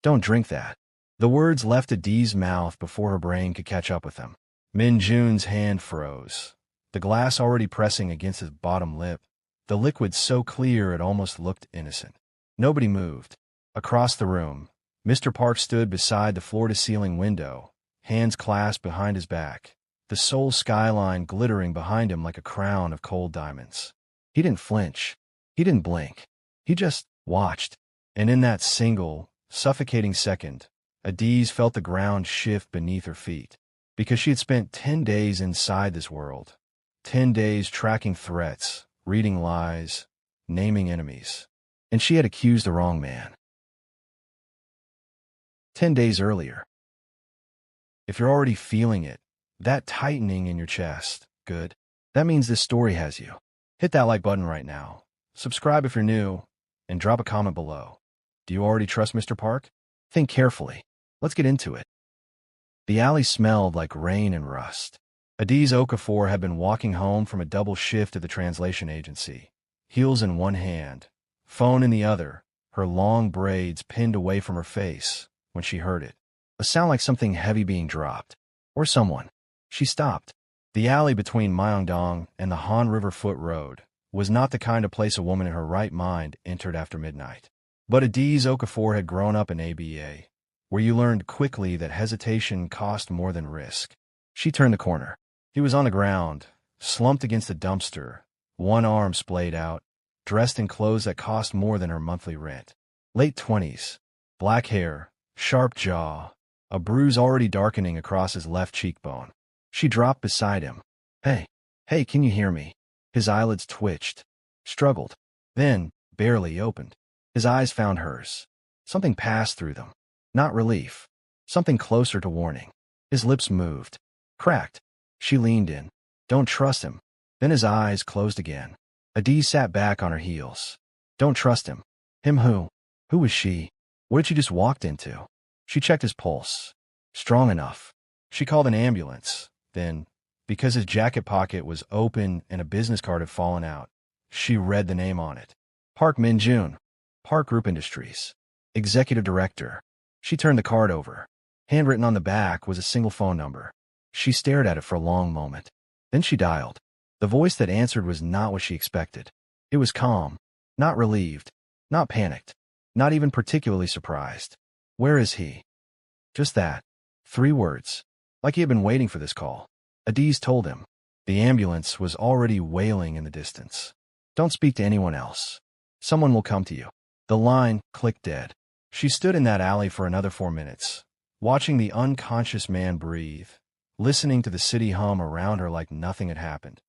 Don't drink that. The words left Adi's mouth before her brain could catch up with them. Min Jun's hand froze, the glass already pressing against his bottom lip, the liquid so clear it almost looked innocent. Nobody moved. Across the room, Mr. Park stood beside the floor-to-ceiling window, hands clasped behind his back, the Seoul skyline glittering behind him like a crown of cold diamonds. He didn't flinch. He didn't blink. He just watched. And in that single, suffocating second, Adiz felt the ground shift beneath her feet. Because she had spent 10 days inside this world. 10 days tracking threats, reading lies, naming enemies. And she had accused the wrong man. 10 days earlier. If you're already feeling it, that tightening in your chest, good. That means this story has you. Hit that like button right now. Subscribe if you're new, and drop a comment below. Do you already trust Mr. Park? Think carefully. Let's get into it. The alley smelled like rain and rust. Adiz Okafor had been walking home from a double shift at the translation agency, heels in one hand, phone in the other, her long braids pinned away from her face, when she heard it. A sound like something heavy being dropped. Or someone. She stopped. The alley between Myeongdong and the Han River Foot Road was not the kind of place a woman in her right mind entered after midnight. But Adiz Okafor had grown up in ABA, where you learned quickly that hesitation cost more than risk. She turned the corner. He was on the ground, slumped against a dumpster, one arm splayed out, dressed in clothes that cost more than her monthly rent. Late 20s, black hair, sharp jaw, a bruise already darkening across his left cheekbone. She dropped beside him. Hey, can you hear me? His eyelids twitched, struggled, then barely opened. His eyes found hers. Something passed through them. Not relief. Something closer to warning. His lips moved. Cracked. She leaned in. Don't trust him. Then his eyes closed again. Adiz sat back on her heels. Don't trust him. Him who? Who was she? What had she just walked into? She checked his pulse. Strong enough. She called an ambulance. Then, because his jacket pocket was open and a business card had fallen out, she read the name on it. Park Min-jun. Park Group Industries. Executive Director. She turned the card over. Handwritten on the back was a single phone number. She stared at it for a long moment. Then she dialed. The voice that answered was not what she expected. It was calm, not relieved, not panicked, not even particularly surprised. Where is he? Just that. 3 words. Like he had been waiting for this call. Adiz told him. The ambulance was already wailing in the distance. Don't speak to anyone else. Someone will come to you. The line clicked dead. She stood in that alley for another 4 minutes, watching the unconscious man breathe, listening to the city hum around her like nothing had happened.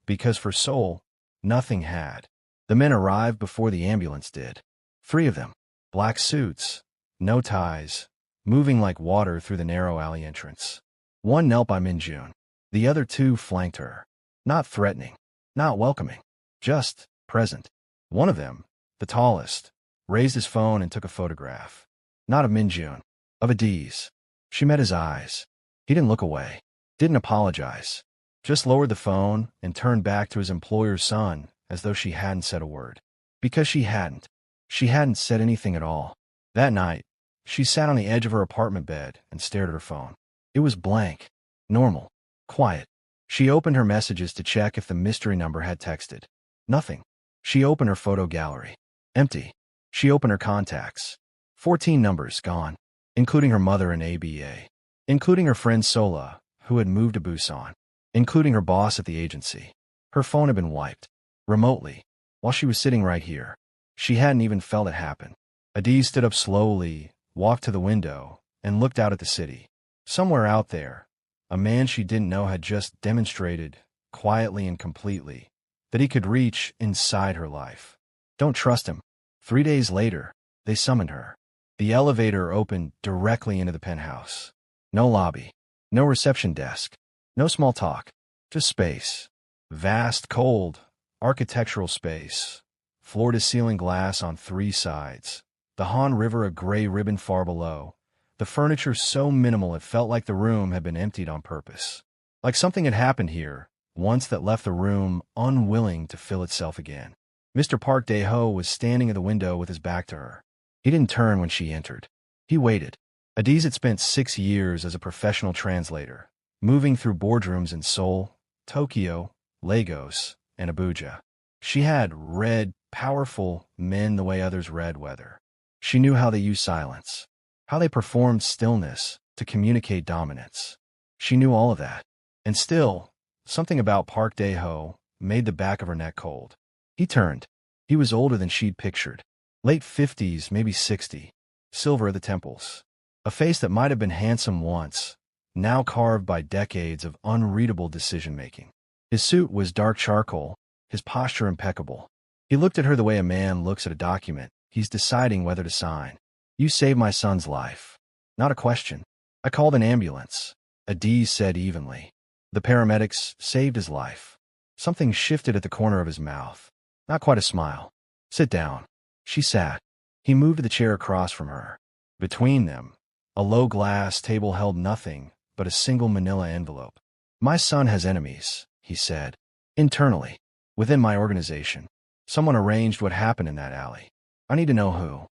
Because for Seoul, nothing had. The men arrived before the ambulance did. 3 of them. Black suits, no ties, moving like water through the narrow alley entrance. One knelt by Min-jun. The other 2 flanked her. Not threatening, not welcoming, just present. One of them, the tallest, raised his phone and took a photograph. Not of Min-jun, of Adiz. She met his eyes. He didn't look away, didn't apologize, just lowered the phone and turned back to his employer's son as though she hadn't said a word. Because she hadn't. She hadn't said anything at all. That night, she sat on the edge of her apartment bed and stared at her phone. It was blank, normal, quiet. She opened her messages to check if the mystery number had texted. Nothing. She opened her photo gallery. Empty. She opened her contacts. 14 numbers gone, including her mother in ABA, including her friend Sola, who had moved to Busan, including her boss at the agency. Her phone had been wiped, remotely, while she was sitting right here. She hadn't even felt it happen. Adiz stood up slowly, walked to the window, and looked out at the city. Somewhere out there, a man she didn't know had just demonstrated, quietly and completely, that he could reach inside her life. Don't trust him. 3 days later, they summoned her. The elevator opened directly into the penthouse. No lobby, no reception desk, no small talk, just space. Vast, cold, architectural space. Floor-to-ceiling glass on 3 sides. The Han River a gray ribbon far below. The furniture so minimal it felt like the room had been emptied on purpose. Like something had happened here, once that left the room unwilling to fill itself again. Mr. Park Dae-ho was standing at the window with his back to her. He didn't turn when she entered. He waited. Adiz had spent 6 years as a professional translator, moving through boardrooms in Seoul, Tokyo, Lagos, and Abuja. She had read powerful men the way others read weather. She knew how they used silence, how they performed stillness to communicate dominance. She knew all of that. And still, something about Park Dae-ho made the back of her neck cold. He turned. He was older than she'd pictured. Late 50s, maybe 60. Silver at the temples. A face that might have been handsome once, now carved by decades of unreadable decision-making. His suit was dark charcoal, his posture impeccable. He looked at her the way a man looks at a document he's deciding whether to sign. "You saved my son's life." Not a question. "I called an ambulance," Adiz said evenly. "The paramedics saved his life." Something shifted at the corner of his mouth. Not quite a smile. "Sit down." She sat. He moved to the chair across from her. Between them, a low glass table held nothing but a single manila envelope. "My son has enemies," he said. "Internally. Within my organization. Someone arranged what happened in that alley. I need to know who.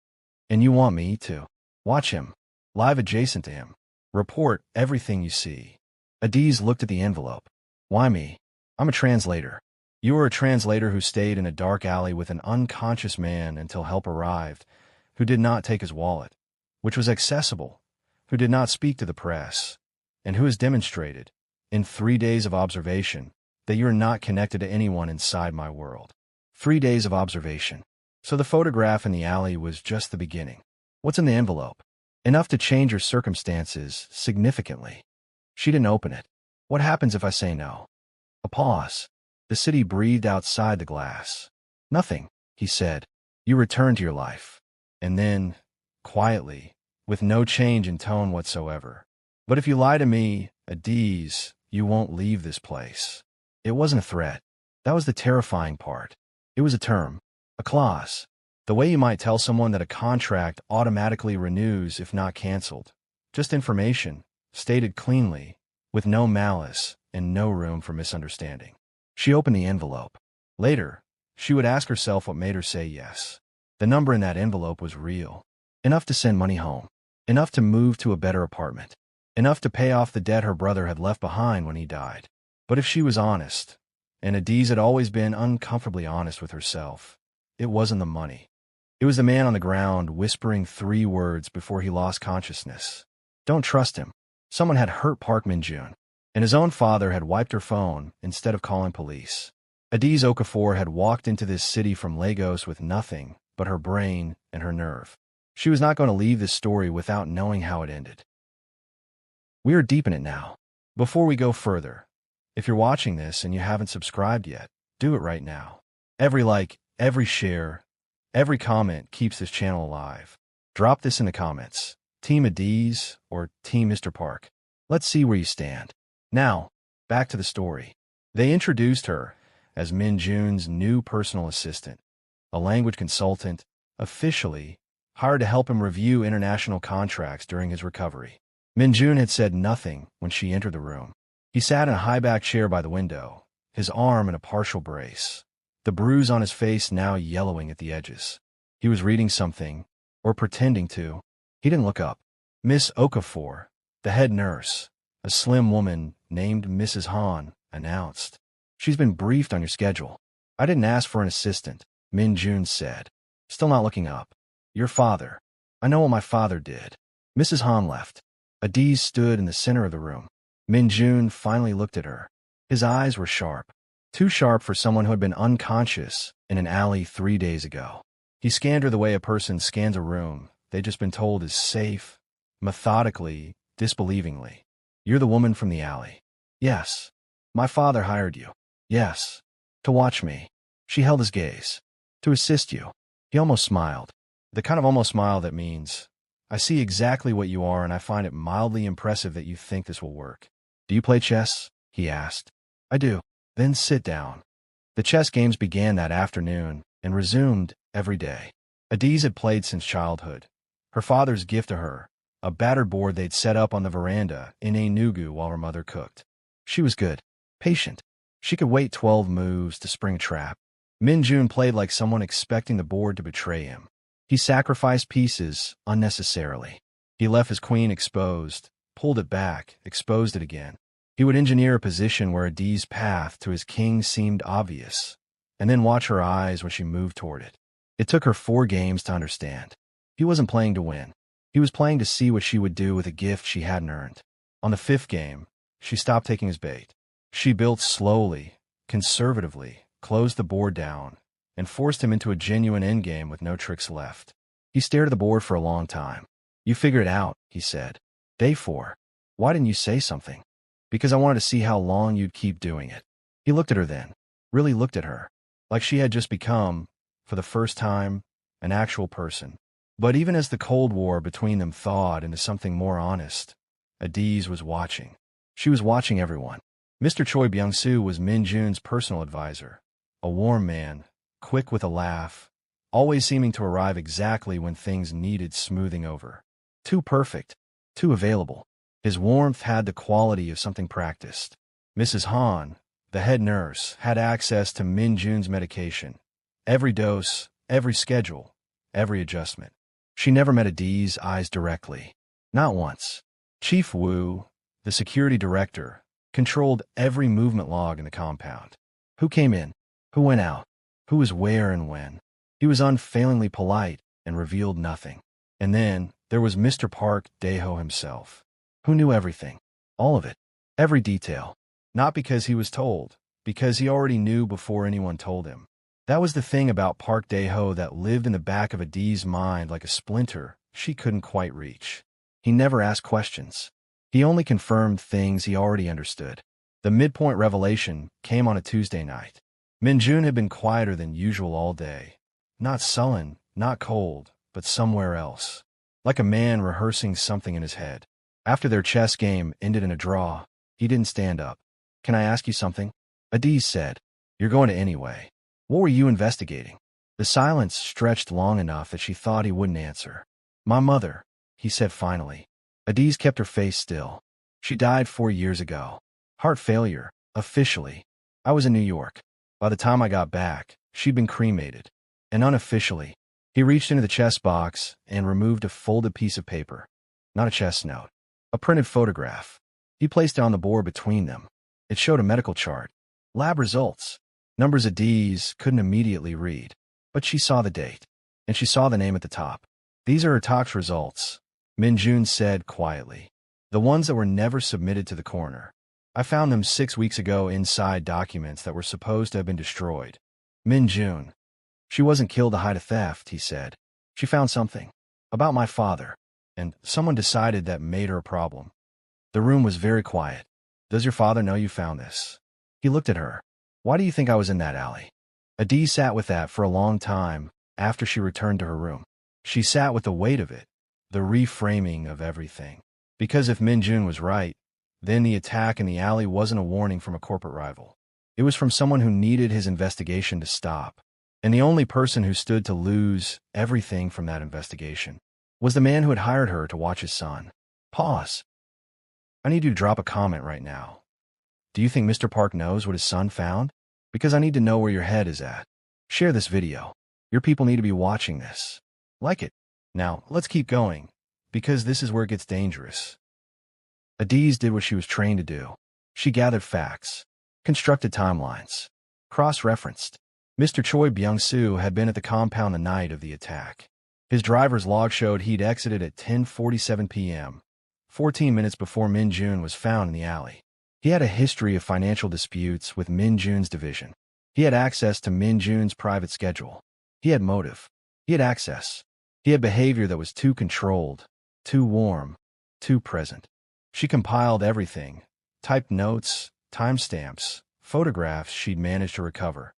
And you want me to watch him, live adjacent to him. Report everything you see." Adiz looked at the envelope. "Why me? I'm a translator." "You were a translator who stayed in a dark alley with an unconscious man until help arrived, who did not take his wallet, which was accessible, who did not speak to the press, and who has demonstrated, in 3 days of observation, that you're not connected to anyone inside my world." 3 days of observation. So the photograph in the alley was just the beginning. What's in the envelope? Enough to change her circumstances significantly. She didn't open it. "What happens if I say no?" A pause. The city breathed outside the glass. "Nothing," he said. "You return to your life." And then, quietly, with no change in tone whatsoever, "But if you lie to me, Adiz, you won't leave this place." It wasn't a threat. That was the terrifying part. It was a term, a clause. The way you might tell someone that a contract automatically renews if not canceled. Just information, stated cleanly, with no malice and no room for misunderstanding. She opened the envelope. Later, she would ask herself what made her say yes. The number in that envelope was real. Enough to send money home. Enough to move to a better apartment. Enough to pay off the debt her brother had left behind when he died. But if she was honest, and Adiz had always been uncomfortably honest with herself, it wasn't the money. It was the man on the ground whispering 3 words before he lost consciousness. Don't trust him. Someone had hurt Park Min-jun, and his own father had wiped her phone instead of calling police. Adiz Okafor had walked into this city from Lagos with nothing but her brain and her nerve. She was not going to leave this story without knowing how it ended. We are deep in it now. Before we go further, if you're watching this and you haven't subscribed yet, do it right now. Every like, every share, every comment keeps this channel alive. Drop this in the comments. Team Adiz or Team Mr. Park. Let's see where you stand. Now, back to the story. They introduced her as Min-jun's new personal assistant, a language consultant, officially hired to help him review international contracts during his recovery. Min-jun had said nothing when she entered the room. He sat in a high-back chair by the window, his arm in a partial brace, the bruise on his face now yellowing at the edges. He was reading something, or pretending to. He didn't look up. Miss Okafor, the head nurse, a slim woman named Mrs. Han, announced. "She's been briefed on your schedule." "I didn't ask for an assistant," Min-jun said, still not looking up. "Your father. I know what my father did." Mrs. Han left. Adiz stood in the center of the room. Min-jun finally looked at her. His eyes were sharp. Too sharp for someone who had been unconscious in an alley 3 days ago. He scanned her the way a person scans a room they'd just been told is safe, methodically, disbelievingly. "You're the woman from the alley." "Yes." "My father hired you." "Yes." "To watch me." She held his gaze. "To assist you." He almost smiled. The kind of almost smile that means, "I see exactly what you are and I find it mildly impressive that you think this will work." "Do you play chess?" he asked. "I do." "Then sit down." The chess games began that afternoon and resumed every day. Adiz had played since childhood. Her father's gift to her, a battered board they'd set up on the veranda in Enugu while her mother cooked. She was good, patient. She could wait 12 moves to spring a trap. Min-jun played like someone expecting the board to betray him. He sacrificed pieces unnecessarily. He left his queen exposed, pulled it back, exposed it again. He would engineer a position where Adi's path to his king seemed obvious, and then watch her eyes when she moved toward it. It took her 4 games to understand. He wasn't playing to win. He was playing to see what she would do with a gift she hadn't earned. On the 5th game, she stopped taking his bait. She built slowly, conservatively, closed the board down, and forced him into a genuine endgame with no tricks left. He stared at the board for a long time. "You figure it out," he said. "Day 4. Why didn't you say something?" "Because I wanted to see how long you'd keep doing it." He looked at her then, really looked at her, like she had just become, for the first time, an actual person. But even as the Cold War between them thawed into something more honest, Adiz was watching. She was watching everyone. Mr. Choi Byung-soo was Min Jun's personal advisor, a warm man, quick with a laugh, always seeming to arrive exactly when things needed smoothing over. Too perfect, too available. His warmth had the quality of something practiced. Mrs. Han, the head nurse, had access to Min Jun's medication. Every dose, every schedule, every adjustment. She never met Adiz's eyes directly. Not once. Chief Wu, the security director, controlled every movement log in the compound. Who came in? Who went out? Who was where and when? He was unfailingly polite and revealed nothing. And then there was Mr. Park Dae-ho himself, who knew everything. All of it. Every detail. Not because he was told, because he already knew before anyone told him. That was the thing about Park Dae-ho that lived in the back of Adiz's mind like a splinter she couldn't quite reach. He never asked questions. He only confirmed things he already understood. The midpoint revelation came on a Tuesday night. Min Jun had been quieter than usual all day. Not sullen, not cold, but somewhere else. Like a man rehearsing something in his head. After their chess game ended in a draw, he didn't stand up. "Can I ask you something?" Adiz said. "You're going to anyway. What were you investigating?" The silence stretched long enough that she thought he wouldn't answer. "My mother," he said finally. Adiz kept her face still. "She died 4 years ago. Heart failure, officially. I was in New York. By the time I got back, she'd been cremated. And unofficially," he reached into the chess box and removed a folded piece of paper. Not a chess note. A printed photograph. He placed it on the board between them. It showed a medical chart. Lab results. Numbers Adiz couldn't immediately read. But she saw the date. And she saw the name at the top. "These are her tox results," Min Jun said quietly. "The ones that were never submitted to the coroner. I found them 6 weeks ago inside documents that were supposed to have been destroyed." Min Jun. "She wasn't killed to hide a theft," he said. "She found something. About my father. And someone decided that made her a problem." The room was very quiet. "Does your father know you found this?" He looked at her. "Why do you think I was in that alley?" Adiz sat with that for a long time after she returned to her room. She sat with the weight of it, the reframing of everything. Because if Min Jun was right, then the attack in the alley wasn't a warning from a corporate rival. It was from someone who needed his investigation to stop. And the only person who stood to lose everything from that investigation was the man who had hired her to watch his son. Pause. "I need you to drop a comment right now. Do you think Mr. Park knows what his son found? Because I need to know where your head is at. Share this video. Your people need to be watching this. Like it. Now, let's keep going, because this is where it gets dangerous." Adiz did what she was trained to do. She gathered facts, constructed timelines, cross-referenced. Mr. Choi Byung-soo had been at the compound the night of the attack. His driver's log showed he'd exited at 10:47 p.m., 14 minutes before Min Jun was found in the alley. He had a history of financial disputes with Min Jun's division. He had access to Min Jun's private schedule. He had motive. He had access. He had behavior that was too controlled, too warm, too present. She compiled everything, typed notes, timestamps, photographs she'd managed to recover,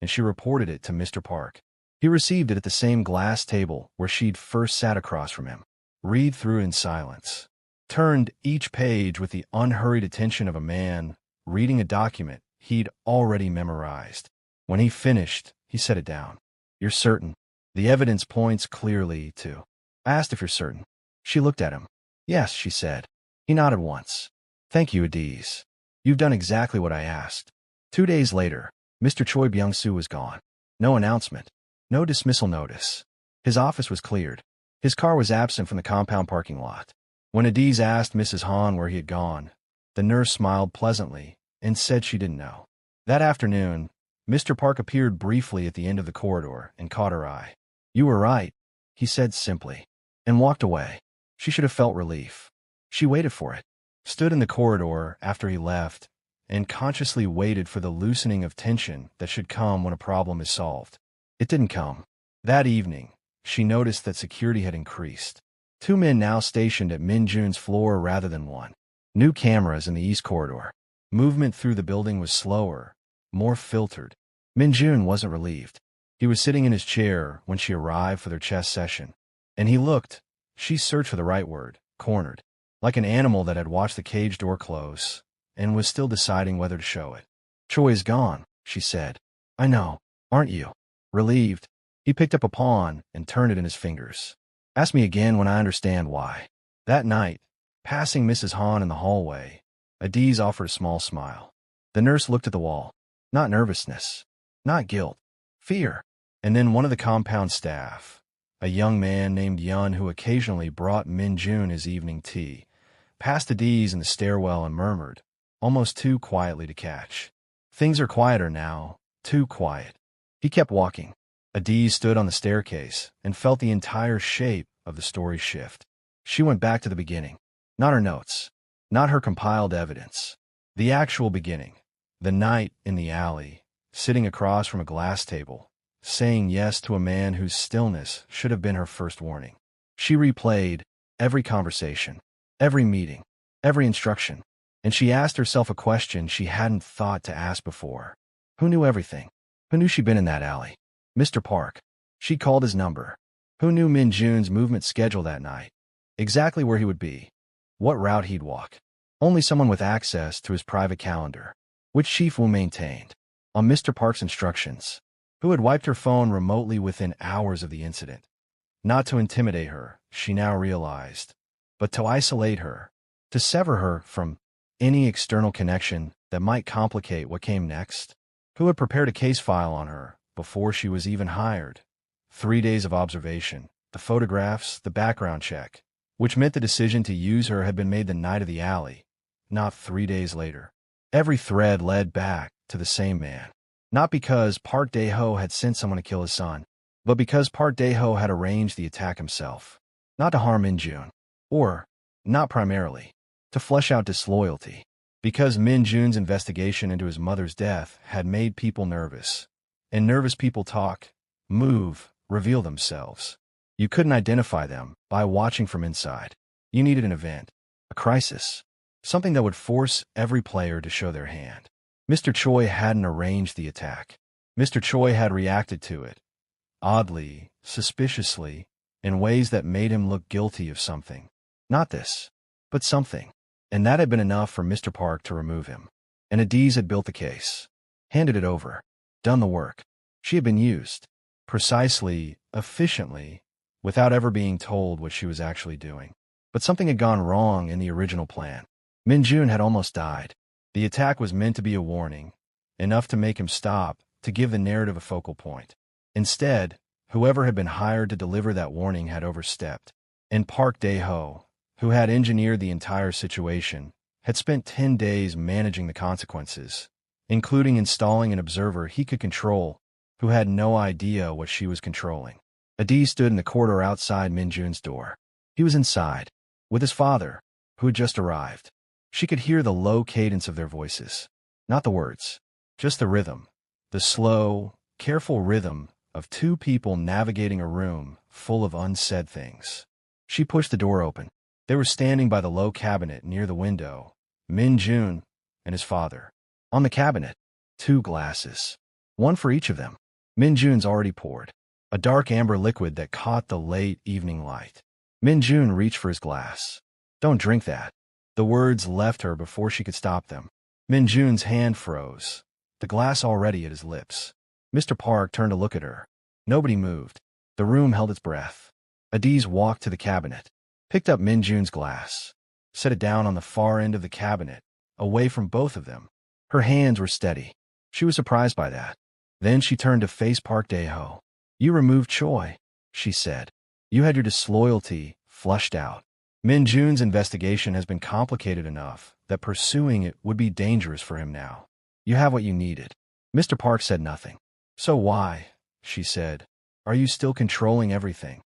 and she reported it to Mr. Park. He received it at the same glass table where she'd first sat across from him, read through in silence, turned each page with the unhurried attention of a man reading a document he'd already memorized. When he finished, he set it down. "You're certain? The evidence points clearly to." I asked if you're certain. She looked at him. "Yes," she said. He nodded once. "Thank you, Adiz. You've done exactly what I asked." 2 days later, Mr. Choi Byung-soo was gone. No announcement. No dismissal notice. His office was cleared. His car was absent from the compound parking lot. When Adiz asked Mrs. Han where he had gone, the nurse smiled pleasantly and said she didn't know. That afternoon, Mr. Park appeared briefly at the end of the corridor and caught her eye. "You were right," he said simply, and walked away. She should have felt relief. She waited for it, stood in the corridor after he left, and consciously waited for the loosening of tension that should come when a problem is solved. It didn't come. That evening, she noticed that security had increased. 2 men now stationed at Min Jun's floor rather than 1. New cameras in the east corridor. Movement through the building was slower, more filtered. Min Jun wasn't relieved. He was sitting in his chair when she arrived for their chess session. And he looked, she searched for the right word, cornered, like an animal that had watched the cage door close and was still deciding whether to show it. "Choi is gone," she said. "I know, aren't you?" Relieved, he picked up a pawn and turned it in his fingers. "Ask me again when I understand why." That night, passing Mrs. Han in the hallway, Adiz offered a small smile. The nurse looked at the wall. Not nervousness, not guilt, fear. And then one of the compound staff, a young man named Yun who occasionally brought Min Jun his evening tea, passed Adiz in the stairwell and murmured, almost too quietly to catch, "Things are quieter now, too quiet." He kept walking. Adiz stood on the staircase and felt the entire shape of the story shift. She went back to the beginning. Not her notes, not her compiled evidence. The actual beginning. The night in the alley, sitting across from a glass table, saying yes to a man whose stillness should have been her first warning. She replayed every conversation, every meeting, every instruction, and she asked herself a question she hadn't thought to ask before. Who knew everything? Who knew she'd been in that alley? Mr. Park. She called his number. Who knew Min Jun's movement schedule that night? Exactly where he would be. What route he'd walk. Only someone with access to his private calendar, which Chief Wu maintained, on Mr. Park's instructions, who had wiped her phone remotely within hours of the incident. Not to intimidate her, she now realized, but to isolate her, to sever her from any external connection that might complicate what came next. Who had prepared a case file on her before she was even hired? 3 days of observation, the photographs, the background check, which meant the decision to use her had been made the night of the alley, not 3 days later. Every thread led back to the same man. Not because Park Dae-ho had sent someone to kill his son, but because Park Dae-ho had arranged the attack himself. Not to harm Min Jun, or, not primarily, to flesh out disloyalty. Because Min Jun's investigation into his mother's death had made people nervous. And nervous people talk, move, reveal themselves. You couldn't identify them by watching from inside. You needed an event, a crisis, something that would force every player to show their hand. Mr. Choi hadn't arranged the attack. Mr. Choi had reacted to it, oddly, suspiciously, in ways that made him look guilty of something. Not this, but something. And that had been enough for Mr. Park to remove him. And Adiz had built the case, handed it over, done the work. She had been used, precisely, efficiently, without ever being told what she was actually doing. But something had gone wrong in the original plan. Min Jun had almost died. The attack was meant to be a warning, enough to make him stop, to give the narrative a focal point. Instead, whoever had been hired to deliver that warning had overstepped. And Park Dae-ho, who had engineered the entire situation, had spent 10 days managing the consequences, including installing an observer he could control, who had no idea what she was controlling. Adiz stood in the corridor outside Min Jun's door. He was inside, with his father, who had just arrived. She could hear the low cadence of their voices. Not the words, just the rhythm, the slow, careful rhythm of 2 people navigating a room full of unsaid things. She pushed the door open. They were standing by the low cabinet near the window, Min Jun and his father. On the cabinet, 2 glasses, one for each of them. Min Jun's already poured, a dark amber liquid that caught the late evening light. Min Jun reached for his glass. "Don't drink that." The words left her before she could stop them. Min Jun's hand froze, the glass already at his lips. Mr. Park turned to look at her. Nobody moved. The room held its breath. Adiz walked to the cabinet, picked up Min Jun's glass, set it down on the far end of the cabinet, away from both of them. Her hands were steady. She was surprised by that. Then she turned to face Park Dae-ho. "You removed Choi," she said. You had your disloyalty flushed out. Min Jun's investigation has been complicated enough that pursuing it would be dangerous for him now. You have what you needed. Mr. Park said nothing. So why, she said, are you still controlling everything?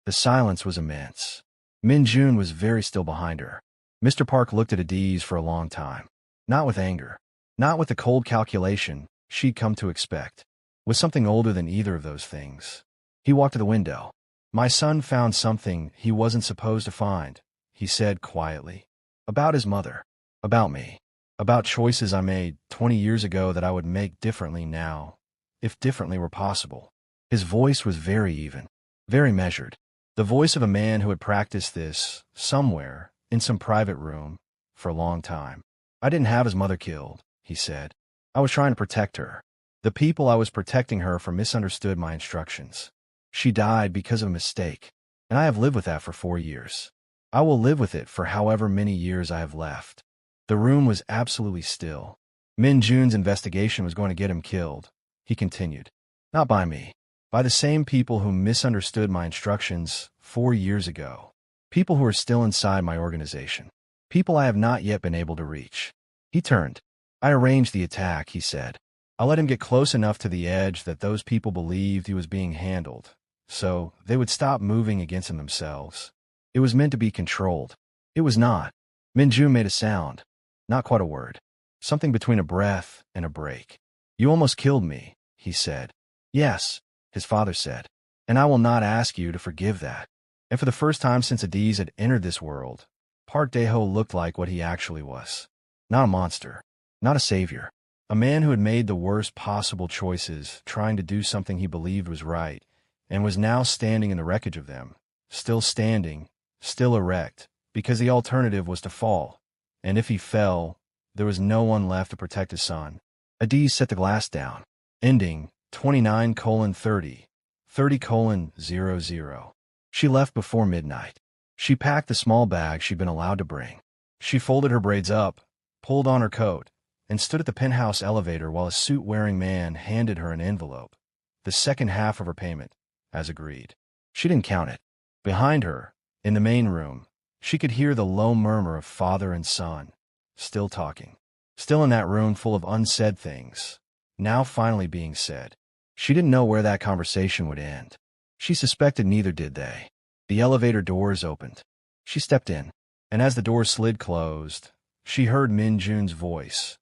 The silence was immense. Min Jun was very still behind her. Mr. Park looked at Adiz for a long time. Not with anger. Not with the cold calculation she'd come to expect. With something older than either of those things. He walked to the window. My son found something he wasn't supposed to find, he said quietly. About his mother. About me. About choices I made 20 years ago that I would make differently now, if differently were possible. His voice was very even, very measured. The voice of a man who had practiced this, somewhere, in some private room, for a long time. I didn't have his mother killed, he said. I was trying to protect her. The people I was protecting her from misunderstood my instructions. She died because of a mistake, and I have lived with that for 4 years. I will live with it for however many years I have left. The room was absolutely still. Min Jun's investigation was going to get him killed, he continued. Not by me. By the same people who misunderstood my instructions 4 years ago. People who are still inside my organization. People I have not yet been able to reach. He turned. I arranged the attack, he said. I let him get close enough to the edge that those people believed he was being handled, so they would stop moving against him themselves. It was meant to be controlled. It was not. Min Jun made a sound. Not quite a word. Something between a breath and a break. You almost killed me, he said. Yes, his father said. And I will not ask you to forgive that. And for the first time since Adiz had entered this world, Park Dae-ho looked like what he actually was. Not a monster. Not a savior. A man who had made the worst possible choices, trying to do something he believed was right, and was now standing in the wreckage of them. Still standing, still erect, because the alternative was to fall. And if he fell, there was no one left to protect his son. Adiz set the glass down. Ending 29:30, 30:00. She left before midnight. She packed the small bag she'd been allowed to bring. She folded her braids up, pulled on her coat, and stood at the penthouse elevator while a suit-wearing man handed her an envelope, the second half of her payment, as agreed. She didn't count it. Behind her, in the main room, she could hear the low murmur of father and son, still talking. Still in that room full of unsaid things, now finally being said. She didn't know where that conversation would end. She suspected neither did they. The elevator doors opened. She stepped in, and as the door slid closed, she heard Min Jun's voice.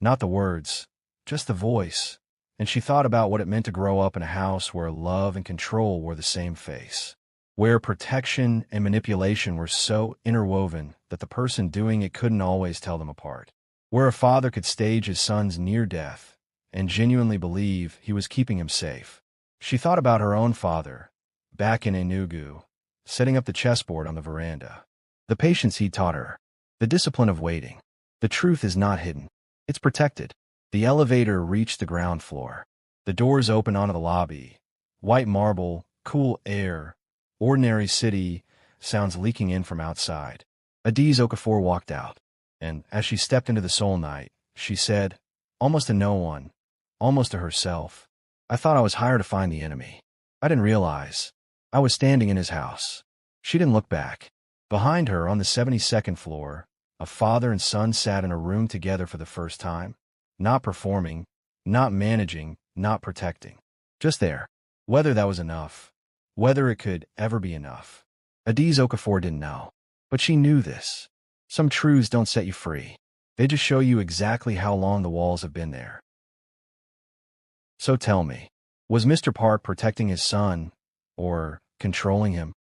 Not the words, just the voice, and she thought about what it meant to grow up in a house where love and control wore the same face, where protection and manipulation were so interwoven that the person doing it couldn't always tell them apart, where a father could stage his son's near death and genuinely believe he was keeping him safe. She thought about her own father, back in Enugu, setting up the chessboard on the veranda. The patience he taught her, the discipline of waiting. The truth is not hidden. It's protected. The elevator reached the ground floor. The doors opened onto the lobby. White marble, cool air, ordinary city sounds leaking in from outside. Adiz Okafor walked out, and as she stepped into the Soul Night, she said, almost to no one, almost to herself, I thought I was hired to find the enemy. I didn't realize. I was standing in his house. She didn't look back. Behind her, on the 72nd floor, a father and son sat in a room together for the first time, not performing, not managing, not protecting. Just there. Whether that was enough, whether it could ever be enough. Adiz Okafor didn't know. But she knew this. Some truths don't set you free. They just show you exactly how long the walls have been there. So tell me, was Mr. Park protecting his son, or controlling him?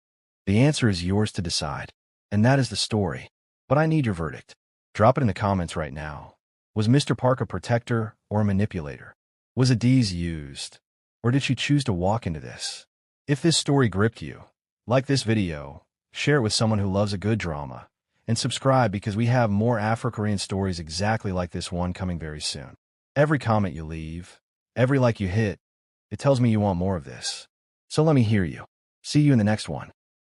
The answer is yours to decide. And that is the story. But I need your verdict. Drop it in the comments right now. Was Mr. Park a protector or a manipulator? Was Adiz used? Or did she choose to walk into this? If this story gripped you, like this video, share it with someone who loves a good drama, and subscribe because we have more Afro-Korean stories exactly like this one coming very soon. Every comment you leave, every like you hit, it tells me you want more of this. So let me hear you. See you in the next one.